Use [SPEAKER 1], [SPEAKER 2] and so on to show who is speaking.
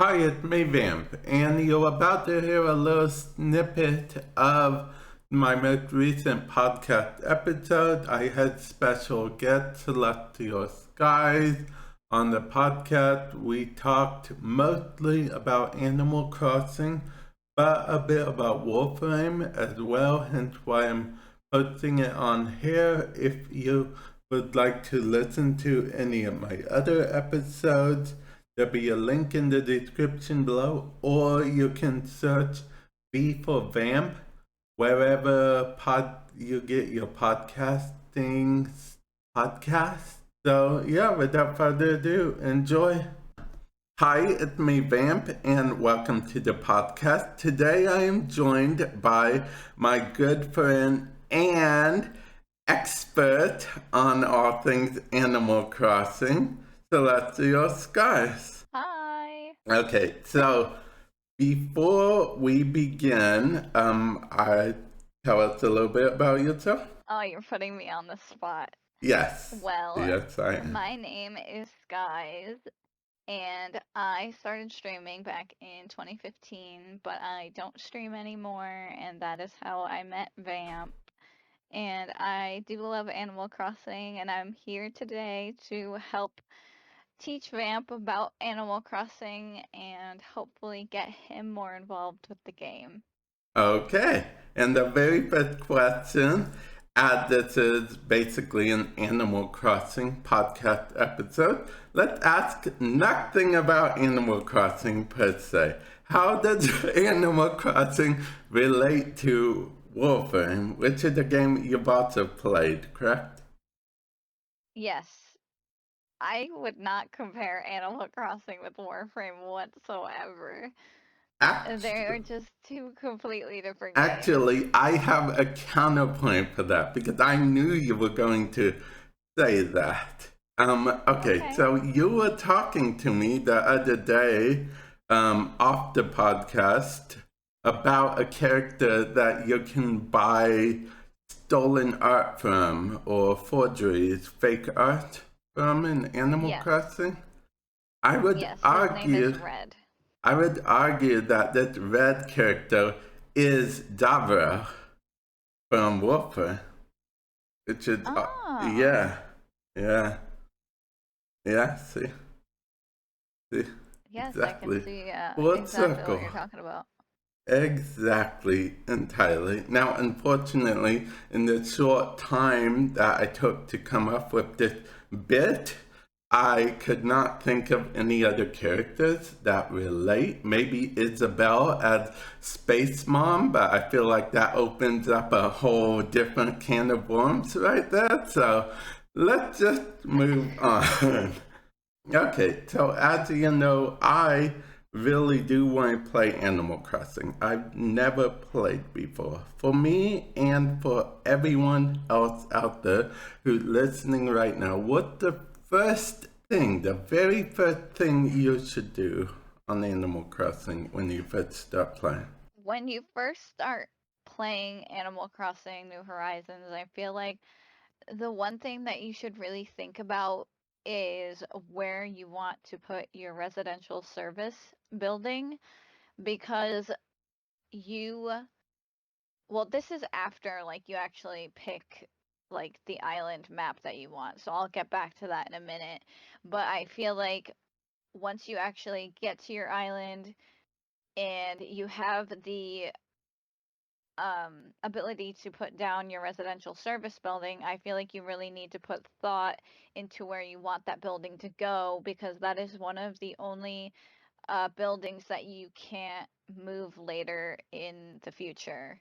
[SPEAKER 1] Hi, it's me, Vamp, and you're about to hear a little snippet of my most recent podcast episode. I had special guest Celestial Skies on the podcast. We talked mostly about Animal Crossing, but a bit about Warframe as well, hence why I'm posting it on here. If you would like to listen to any of my other episodes, there'll be a link in the description below, or you can search V For Vamp wherever you get your podcast. So yeah, without further ado, enjoy. Hi, it's me, Vamp, and welcome to the podcast. Today I am joined by my good friend and expert on all things Animal Crossing, Celestial Skies.
[SPEAKER 2] Hi.
[SPEAKER 1] Okay, so before we begin, I tell us a little bit about yourself.
[SPEAKER 2] Oh, you're putting me on the spot.
[SPEAKER 1] Yes,
[SPEAKER 2] Well,
[SPEAKER 1] yes, I am.
[SPEAKER 2] my name is Skies, and I started streaming back in 2015, but I don't stream anymore, and that is how I met Vamp. And I do love Animal Crossing, and I'm here today to help teach Vamp about Animal Crossing and hopefully get him more involved with the game.
[SPEAKER 1] Okay, and the very first question, as this is basically an Animal Crossing podcast episode, let's ask nothing about Animal Crossing per se. How does Animal Crossing relate to Warframe, which is a game you've also played, correct?
[SPEAKER 2] Yes, I would not compare Animal Crossing with Warframe whatsoever. They are
[SPEAKER 1] Actually,
[SPEAKER 2] just two completely different games.
[SPEAKER 1] actually, I have a counterpoint for that because I knew you were going to say that. Okay,
[SPEAKER 2] Okay.
[SPEAKER 1] so you were talking to me the other day, off the podcast about a character that you can buy stolen art from or forgeries, fake art from in Animal
[SPEAKER 2] Yes.
[SPEAKER 1] Crossing. I would
[SPEAKER 2] Yes, his name is
[SPEAKER 1] argue,
[SPEAKER 2] Red.
[SPEAKER 1] I would argue that this red character is Davra from Warframe, which is,
[SPEAKER 2] Oh.
[SPEAKER 1] yeah, yeah. Yeah, see,
[SPEAKER 2] Yes, I can
[SPEAKER 1] exactly.
[SPEAKER 2] see
[SPEAKER 1] Full
[SPEAKER 2] exactly what
[SPEAKER 1] circle.
[SPEAKER 2] you're talking about.
[SPEAKER 1] Exactly, entirely. Now, unfortunately, in the short time that I took to come up with this bit, I could not think of any other characters that relate. Maybe Isabel as Space Mom, but I feel like that opens up a whole different can of worms right there. So let's just move on. Okay, so as you know, I really do want to play Animal Crossing. I've never played before. For me and for everyone else out there who's listening right now, what's the first thing, the very first thing you should do on Animal Crossing when you first start playing?
[SPEAKER 2] When you first start playing Animal Crossing New Horizons, I feel like the one thing that you should really think about is where you want to put your residential service building because you well, this is after like you actually pick like the island map that you want. So I'll get back to that in a minute. But I feel like once you actually get to your island and you have the ability to put down your residential service building, I feel like you really need to put thought into where you want that building to go because that is one of the only buildings that you can't move later in the future.